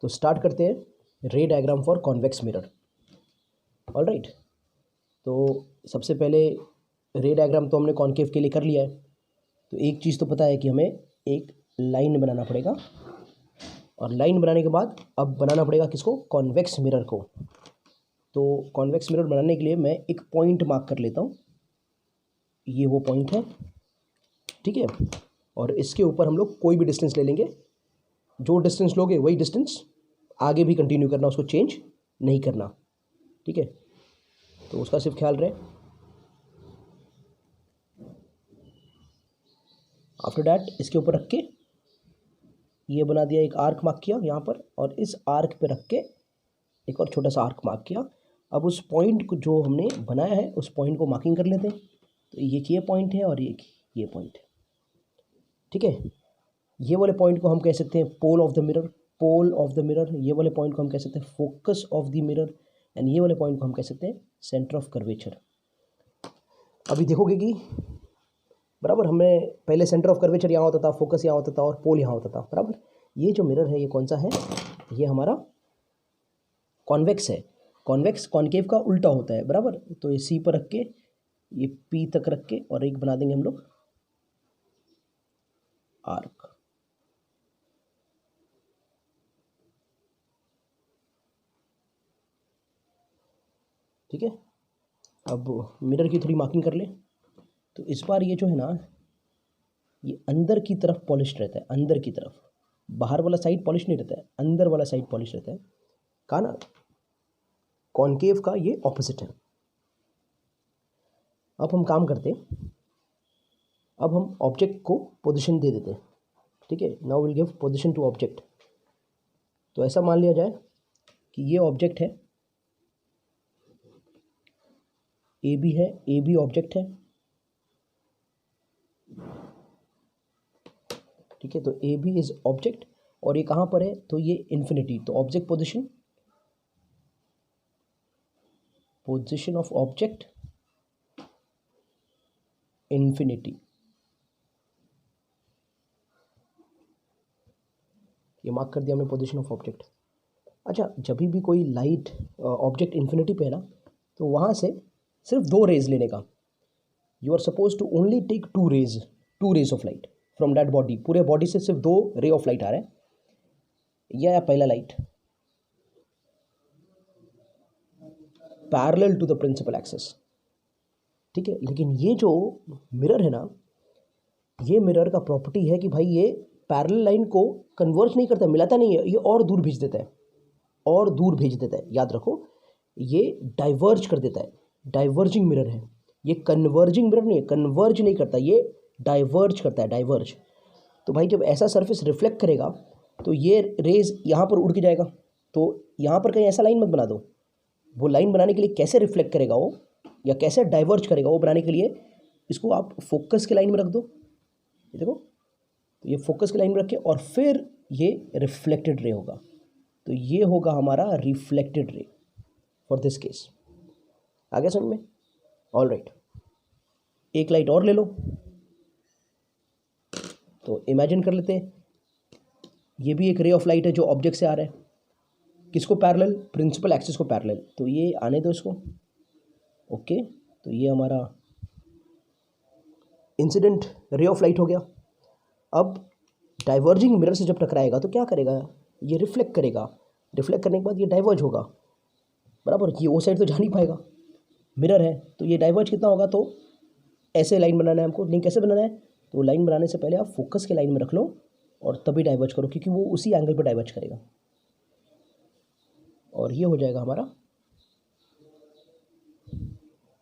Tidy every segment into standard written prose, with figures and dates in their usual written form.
तो स्टार्ट करते हैं रे diagram for convex mirror. Alright, तो सबसे पहले रे डायग्राम तो हमने कॉन्केव के लिए कर लिया है। तो एक चीज़ तो पता है कि हमें एक लाइन बनाना पड़ेगा, और लाइन बनाने के बाद अब बनाना पड़ेगा किसको, कॉन्वेक्स मिरर को। तो कॉन्वेक्स मिरर बनाने के लिए मैं एक पॉइंट मार्क कर लेता हूँ, ये वो पॉइंट है, ठीक है। और इसके ऊपर हम लोग कोई भी डिस्टेंस ले लेंगे, जो डिस्टेंस लोगे वही डिस्टेंस आगे भी कंटिन्यू करना, उसको चेंज नहीं करना, ठीक है। तो उसका सिर्फ ख्याल रहे। आफ्टर डैट इसके ऊपर रख के ये बना दिया, एक आर्क मार्क किया यहाँ पर, और इस आर्क पे रख के एक और छोटा सा आर्क मार्क किया। अब उस पॉइंट को जो हमने बनाया है उस पॉइंट को मार्किंग कर लेते हैं। तो ये पॉइंट है और ये पॉइंट है, ठीक है। ये वाले पॉइंट को हम कह सकते हैं pole of the mirror, pole of the mirror. ये वाले पॉइंट को हम कह सकते हैं focus of the mirror, and ये वाले पॉइंट को हम कह सकते हैं सेंटर ऑफ कर्वेचर। अभी देखोगे कि बराबर, हमें पहले सेंटर ऑफ कर्वेचर यहाँ होता था, फोकस यहाँ होता था और पोल यहाँ होता था, बराबर। ये जो मिरर है ये कौन सा है, ये हमारा कॉन्वेक्स है। कॉन्वेक्स कॉन्केव का उल्टा होता है, बराबर। तो ये सी पर रख के, ये पी तक रख के, और एक बना देंगे हम लोग आर्क, ठीक है। अब मिरर की थोड़ी मार्किंग कर ले। तो इस बार ये जो है ना, ये अंदर की तरफ पॉलिश रहता है, अंदर की तरफ। बाहर वाला साइड पॉलिश नहीं रहता है, अंदर वाला साइड पॉलिश रहता है। कहा ना, कॉन्केव का ये ऑपोजिट है। अब हम काम करते, अब हम ऑब्जेक्ट को पोजीशन दे देते हैं, ठीक है। Now will give position to object. तो ऐसा मान लिया जाए कि ये ऑब्जेक्ट है, ए बी है, ए बी ऑब्जेक्ट है, ठीक है। तो ए बी इज ऑब्जेक्ट, और ये कहाँ पर है, तो ये इन्फिनिटी। तो object position, position of object infinity, ये मार्क कर दिया हमने पोजीशन ऑफ ऑब्जेक्ट। अच्छा, जब भी कोई लाइट ऑब्जेक्ट इन्फिनिटी पे है ना, तो वहाँ से सिर्फ 2 रेज लेने का। You are suppose to only take 2 rays of light from that body. पूरे बॉडी से सिर्फ 2 रे ऑफ लाइट आ रहे हैं। यह पहला light parallel to the principal axis, ठीक है। लेकिन ये जो मिरर है ना, ये मिरर का प्रॉपर्टी है कि भाई ये पैरेलल लाइन को कन्वर्ज नहीं करता, मिलाता नहीं है, ये और दूर भेज देता है, और दूर भेज देता है। याद रखो, ये डाइवर्ज कर देता है, डाइवर्जिंग मिरर है ये। कन्वर्जिंग मिरर नहीं है, कन्वर्ज नहीं करता, ये डाइवर्ज करता है, डाइवर्ज। तो भाई जब ऐसा सरफेस रिफ्लेक्ट करेगा तो ये रेज यहाँ पर उड़ के जाएगा। तो यहाँ पर कहीं ऐसा लाइन मत बना दो। वो लाइन बनाने के लिए कैसे रिफ्लेक्ट करेगा वो, या कैसे डाइवर्ज करेगा वो बनाने के लिए इसको आप फोकस के लाइन में रख दो। ये देखो, तो ये फोकस की लाइन में रखे, और फिर ये रिफ्लेक्टेड रे होगा। तो ये होगा हमारा reflected ray for this case. आगे समझ में? ऑल राइट, एक लाइट और ले लो। तो इमेजिन कर लेते हैं, ये भी एक रे ऑफ लाइट है जो ऑब्जेक्ट से आ रहा है। किसको पैरेलल, प्रिंसिपल एक्सिस को पैरेलल। तो ये आने दो इसको, ओके। तो ये हमारा इंसिडेंट रे ऑफ लाइट हो गया। अब डाइवर्जिंग मिरर से जब टकराएगा तो क्या करेगा, ये रिफ्लेक्ट करेगा। रिफ्लेक्ट करने के बाद ये डाइवर्ज होगा, बराबर। ये वो साइड तो जा नहीं पाएगा, मिरर है। तो ये डाइवर्ज कितना होगा, तो ऐसे लाइन बनाना है हमको। नहीं, कैसे बनाना है, तो लाइन बनाने से पहले आप फोकस के लाइन में रख लो और तभी डाइवर्ज करो, क्योंकि वो उसी एंगल पर डाइवर्ज करेगा। और ये हो जाएगा हमारा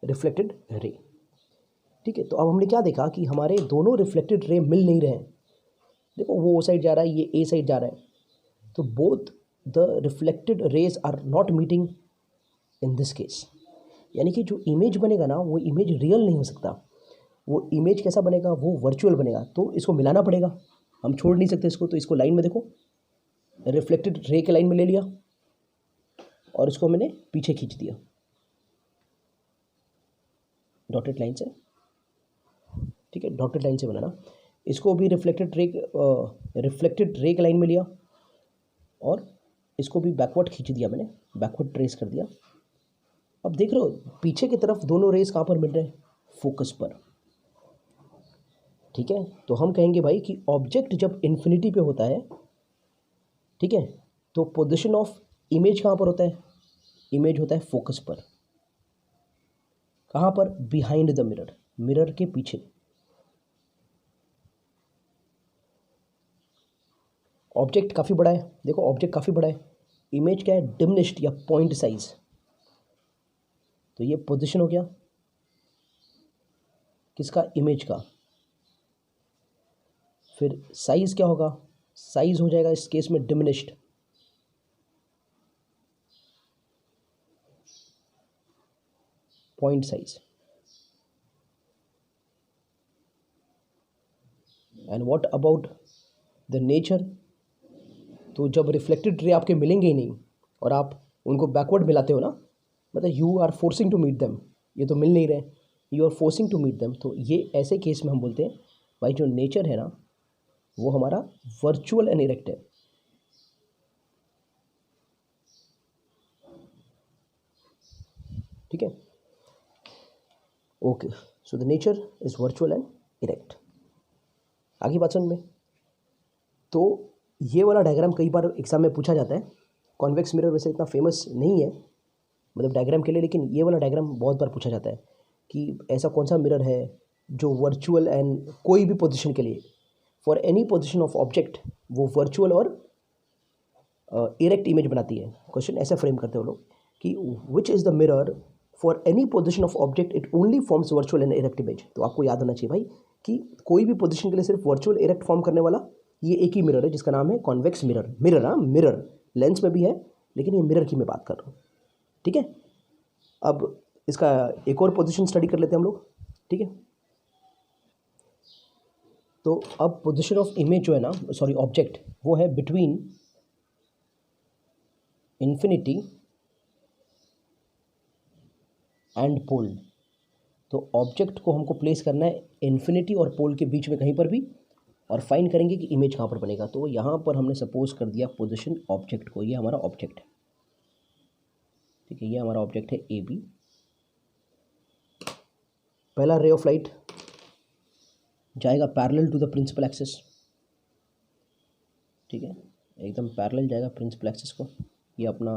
रिफ्लेक्टेड रे, ठीक है। तो अब हमने क्या देखा कि हमारे दोनों रिफ्लेक्टेड रे मिल नहीं रहे हैं। देखो, वो साइड जा रहा है, ये ए साइड जा रहा है। तो both the reflected rays are not meeting in this case. यानी कि जो इमेज बनेगा ना, वो इमेज रियल नहीं हो सकता। वो इमेज कैसा बनेगा, वो वर्चुअल बनेगा। तो इसको मिलाना पड़ेगा, हम छोड़ नहीं सकते इसको। तो इसको लाइन में देखो, रिफ्लेक्टेड रे के लाइन में ले लिया और इसको मैंने पीछे खींच दिया डॉटेड लाइन से, ठीक है। डॉटेड लाइन से बनाना। इसको भी रिफ्लेक्टेड रे के लाइन में लिया और इसको भी बैकवर्ड खींच दिया मैंने, बैकवर्ड ट्रेस कर दिया। अब देख रहे हो पीछे की तरफ दोनों रेस कहाँ पर मिल रहे हैं, फोकस पर। ठीक है, तो हम कहेंगे भाई कि ऑब्जेक्ट जब इन्फिनिटी पे होता है, ठीक है, तो पोजीशन ऑफ इमेज कहाँ पर होता है, इमेज होता है फोकस पर। कहाँ पर, बिहाइंड द मिरर, मिरर के पीछे। ऑब्जेक्ट काफ़ी बड़ा है, देखो ऑब्जेक्ट काफ़ी बड़ा है, इमेज क्या है, डिमिनिश्ड या पॉइंट साइज। तो ये पोजीशन हो गया किसका, इमेज का। फिर साइज क्या होगा, साइज हो जाएगा इस केस में diminished, point size. And what about the nature, तो जब रिफ्लेक्टेड रे आपके मिलेंगे ही नहीं और आप उनको बैकवर्ड मिलाते हो ना, मतलब you are forcing to meet them, ये तो मिल नहीं रहे, you are forcing to meet them, तो ये ऐसे केस में हम बोलते हैं भाई जो नेचर है ना वो हमारा वर्चुअल एंड इरेक्ट है। ठीक है, okay, so the nature is virtual and erect. आगे बात समझ में। तो ये वाला डायग्राम कई बार एग्जाम में पूछा जाता है। कॉन्वेक्स मिरर वैसे इतना फेमस नहीं है मतलब डायग्राम के लिए, लेकिन ये वाला डायग्राम बहुत बार पूछा जाता है कि ऐसा कौन सा मिरर है जो वर्चुअल एंड कोई भी पोजीशन के लिए, for any position of object, वो वर्चुअल और इरेक्ट इमेज बनाती है। क्वेश्चन ऐसा फ्रेम करते हो लोग कि which is the mirror for any position of object it only forms virtual and erect image. तो आपको याद होना चाहिए भाई कि कोई भी पोजीशन के लिए सिर्फ वर्चुअल इरेक्ट फॉर्म करने वाला ये एक ही मिरर है जिसका नाम है कॉन्वेक्स मिरर। मिरर, हाँ मिरर, लेंस में भी है लेकिन ये मिरर की मैं बात कर रहा हूँ। ठीक है, अब इसका एक और पोजीशन स्टडी कर लेते हैं हम लोग। ठीक है, तो अब पोजीशन ऑफ इमेज जो है ना, सॉरी ऑब्जेक्ट, वो है बिटवीन इन्फिनिटी एंड पोल। तो ऑब्जेक्ट को हमको प्लेस करना है इन्फिनिटी और पोल के बीच में कहीं पर भी, और फाइंड करेंगे कि इमेज कहाँ पर बनेगा। तो यहाँ पर हमने सपोज कर दिया पोजीशन ऑब्जेक्ट को, ये हमारा ऑब्जेक्ट है। ठीक है, ये हमारा ऑब्जेक्ट है ए बी। पहला रे ऑफ लाइट जाएगा parallel to the principal axis. ठीक है, एकदम पैरेलल जाएगा प्रिंसिपल एक्सिस को, ये अपना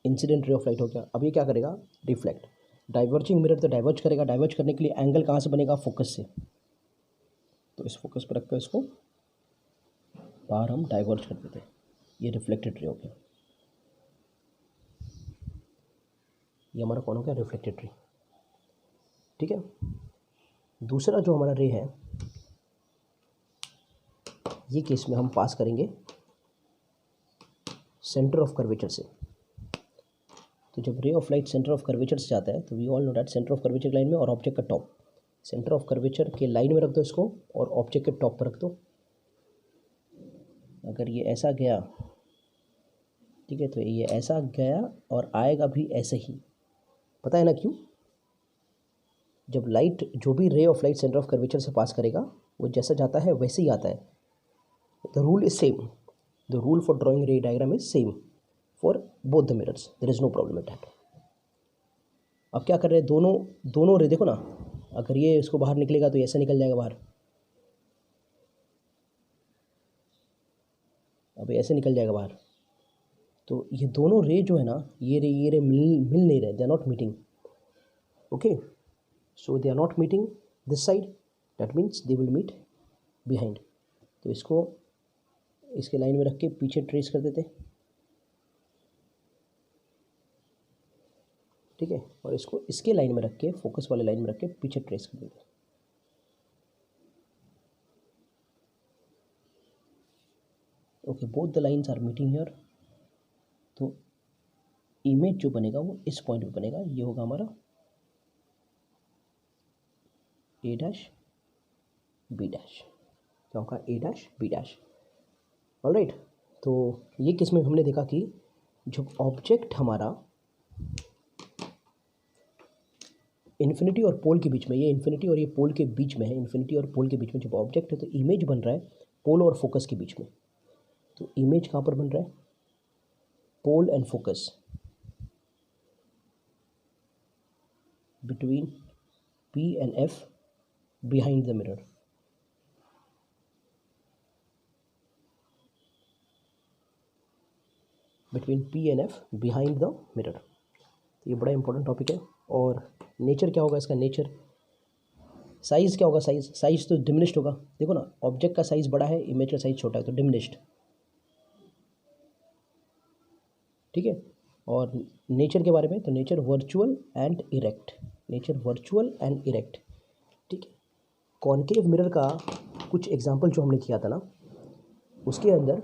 इंसिडेंट रे ऑफ लाइट हो गया। अब ये क्या करेगा, रिफ्लेक्ट। डाइवर्जिंग मिरर तो डाइवर्ज करेगा, डाइवर्ज करने के लिए एंगल कहाँ से बनेगा, फोकस से। तो इस फोकस पर रखकर इसको बाहर हम डाइवर्ज कर देते हैं, ये रिफ्लेक्टेड रे हो गया। ये हमारा कौन हो गया, रिफ्लेक्टेड रे। ठीक है, दूसरा जो हमारा रे है ये केस में हम पास करेंगे सेंटर ऑफ कर्वेचर से। तो जब ray of light centre of curvature से जाता है तो we all know that centre of curvature line में और ऑब्जेक्ट का टॉप, सेंटर ऑफ कर्वेचर के लाइन में रख दो इसको और ऑब्जेक्ट के टॉप पर रख दो। अगर ये ऐसा गया, ठीक है, तो ये ऐसा गया और आएगा भी ऐसे ही। पता है ना क्यों, जब लाइट, जो भी रे of light centre of curvature से पास करेगा वो जैसा जाता है वैसे ही आता है। The rule is same, the rule for drawing ray diagram is same for both the mirrors, there is no problem at that. अब क्या कर रहे हैं, दोनों रे देखो ना, अगर ये इसको बाहर निकलेगा तो ऐसा निकल जाएगा बाहर, अब ऐसे निकल जाएगा बाहर। तो ये दोनों रे जो है ना, ये रे मिल नहीं रहे, they are not meeting. Okay, so they are not meeting this side, that means they will meet behind. तो इसको इसके लाइन में रख के पीछे ट्रेस कर देते। ठीक है, और इसको इसके लाइन में रख के, फोकस वाले लाइन में रख के पीछे ट्रेस कर देते। Okay, both the lines are meeting here. तो इमेज जो बनेगा वो इस पॉइंट पे बनेगा, ये होगा हमारा ए डैश बी डैश। क्या होगा, A dash B dash. Alright, तो ये किस में हमने देखा कि जब ऑब्जेक्ट हमारा इन्फिनिटी और पोल के बीच में, ये इन्फिनिटी और ये पोल के बीच में है, इन्फिनिटी और पोल के बीच में जब ऑब्जेक्ट है तो इमेज बन रहा है पोल और फोकस के बीच में। तो इमेज कहाँ पर बन रहा है, pole and focus between P and F behind the mirror. Between P and F behind the mirror. तो ये बड़ा इंपॉर्टेंट टॉपिक है। और नेचर क्या होगा इसका? नेचर साइज़ क्या होगा? साइज़ तो डिमिनिश्ड होगा। देखो ना, ऑब्जेक्ट का साइज़ बड़ा है, इमेज का साइज़ छोटा है, तो डिमिनिश्ड। ठीक है। और नेचर के बारे में, तो nature virtual and erect. Nature virtual and erect. ठीक है। कॉन्केव मिरर का कुछ एग्जांपल जो हमने किया था ना, उसके अंदर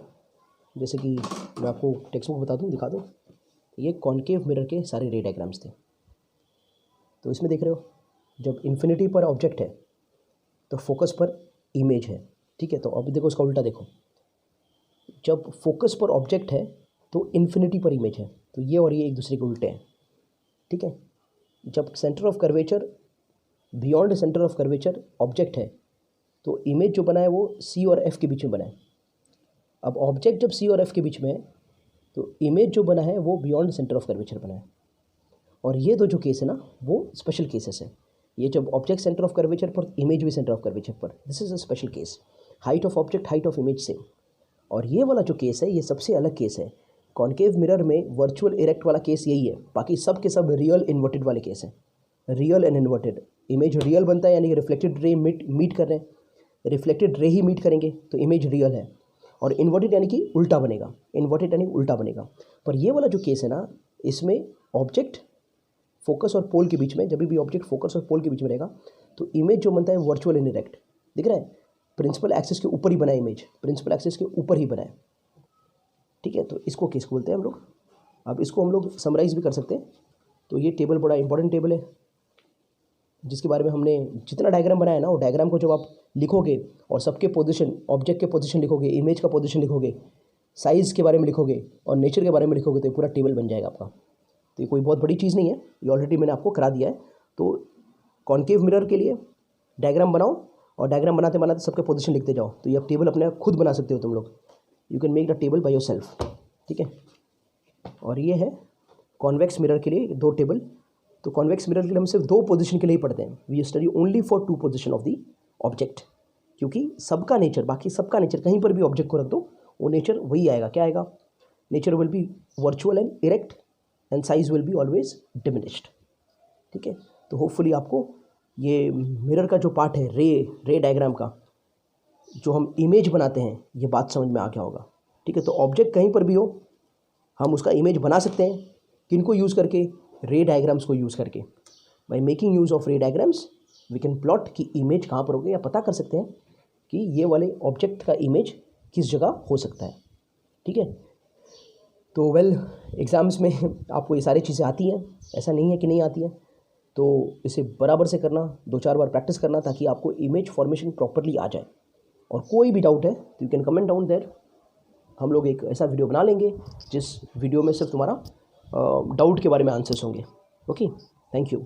जैसे कि मैं आपको टेक्स्ट बुक बता दूं, दिखा दूं, ये कॉन्केव मिरर के सारे रे डायग्राम्स थे। तो इसमें देख रहे हो, जब इन्फिनिटी पर ऑब्जेक्ट है तो फोकस पर इमेज है। ठीक है। तो अभी देखो इसका उल्टा देखो, जब फोकस पर ऑब्जेक्ट है तो इन्फिनिटी पर इमेज है। तो ये और ये एक दूसरे के उल्टे हैं। ठीक है। जब centre of curvature, beyond centre of curvature object है तो इमेज जो बना है वो सी और एफ के बीच में बना है। अब ऑब्जेक्ट जब सी और एफ के बीच में है तो इमेज जो बना है वो बियॉन्ड सेंटर ऑफ कर्वेचर बना है। और ये दो जो केस है ना, वो स्पेशल केसेस है। ये जब ऑब्जेक्ट सेंटर ऑफ कर्वेचर पर, इमेज भी सेंटर ऑफ कर्वेचर पर, this is a special case. Height of object, height of image same. और ये वाला जो केस है ये सबसे अलग केस है। कॉन्केव मिरर में वर्चुअल इरेक्ट वाला केस यही है, बाकी सब के सब रियल इन्वर्टेड वाले केस हैं। Real and inverted, image real बनता है यानी कि रिफ्लेक्टेड रे मीट कर रहे हैं, रिफ्लेक्टेड रे ही मीट करेंगे तो इमेज रियल है। और इन्वर्टेड यानी कि उल्टा बनेगा, इन्वर्टेड यानी उल्टा बनेगा। पर ये वाला जो केस है ना, इसमें ऑब्जेक्ट फोकस और पोल के बीच में, जब भी ऑब्जेक्ट फोकस और पोल के बीच में रहेगा तो इमेज जो बनता है वर्चुअल एंड इरेक्ट। दिख रहा है, प्रिंसिपल एक्सिस के ऊपर ही बना है इमेज, प्रिंसिपल एक्सिस के ऊपर ही बना है। ठीक है। तो इसको केस बोलते हैं हम लोग। अब इसको हम लोग समराइज़ भी कर सकते हैं। तो ये टेबल बड़ा इंपॉर्टेंट टेबल है, जिसके बारे में हमने जितना डायग्राम बनाया ना, वो डायग्राम को जब आप लिखोगे और सबके पोजीशन, ऑब्जेक्ट के पोजीशन लिखोगे, इमेज का पोजीशन लिखोगे, साइज़ के बारे में लिखोगे और नेचर के बारे में लिखोगे तो ये पूरा टेबल बन जाएगा आपका। तो ये कोई बहुत बड़ी चीज़ नहीं है, ये ऑलरेडी मैंने आपको करा दिया है। तो कॉन्केव मिरर के लिए डायग्राम बनाओ और डायग्राम बनाते बनाते सबके पोजीशन लिखते जाओ, तो ये आप टेबल अपने खुद बना सकते हो तुम लोग। You can make the table by your self. ठीक है। और ये है कॉन्वेक्स मिरर के लिए दो टेबल। तो कॉन्वेक्स मिरर के लिए हम सिर्फ दो पोजीशन के लिए ही पढ़ते हैं। We study only for 2 position of the object, क्योंकि सबका नेचर, बाकी सबका नेचर, कहीं पर भी ऑब्जेक्ट को रख दो वो नेचर वही आएगा। क्या आएगा? Nature will be virtual and erect and size will be always diminished. ठीक है। तो होपफुली आपको ये मिरर का जो पार्ट है, रे डायग्राम का, जो हम इमेज बनाते हैं, ये बात समझ में आ गया होगा। ठीक है। तो ऑब्जेक्ट कहीं पर भी हो, हम उसका इमेज बना सकते हैं। किनको यूज़ करके? रे डायग्राम्स को यूज़ करके। By making use of ray diagrams we can plot कि इमेज कहाँ पर होगी, या पता कर सकते हैं कि ये वाले ऑब्जेक्ट का इमेज किस जगह हो सकता है। ठीक है। तो एग्ज़ाम्स में आपको ये सारी चीज़ें आती हैं, ऐसा नहीं है कि नहीं आती हैं। तो इसे बराबर से करना, 2-4 बार प्रैक्टिस करना, ताकि आपको इमेज फॉर्मेशन प्रॉपरली आ जाए। और कोई भी डाउट है तो you can comment down there. हम लोग एक ऐसा वीडियो बना लेंगे जिस वीडियो में सिर्फ तुम्हारा डाउट के बारे में आंसर्स होंगे। Okay, thank you.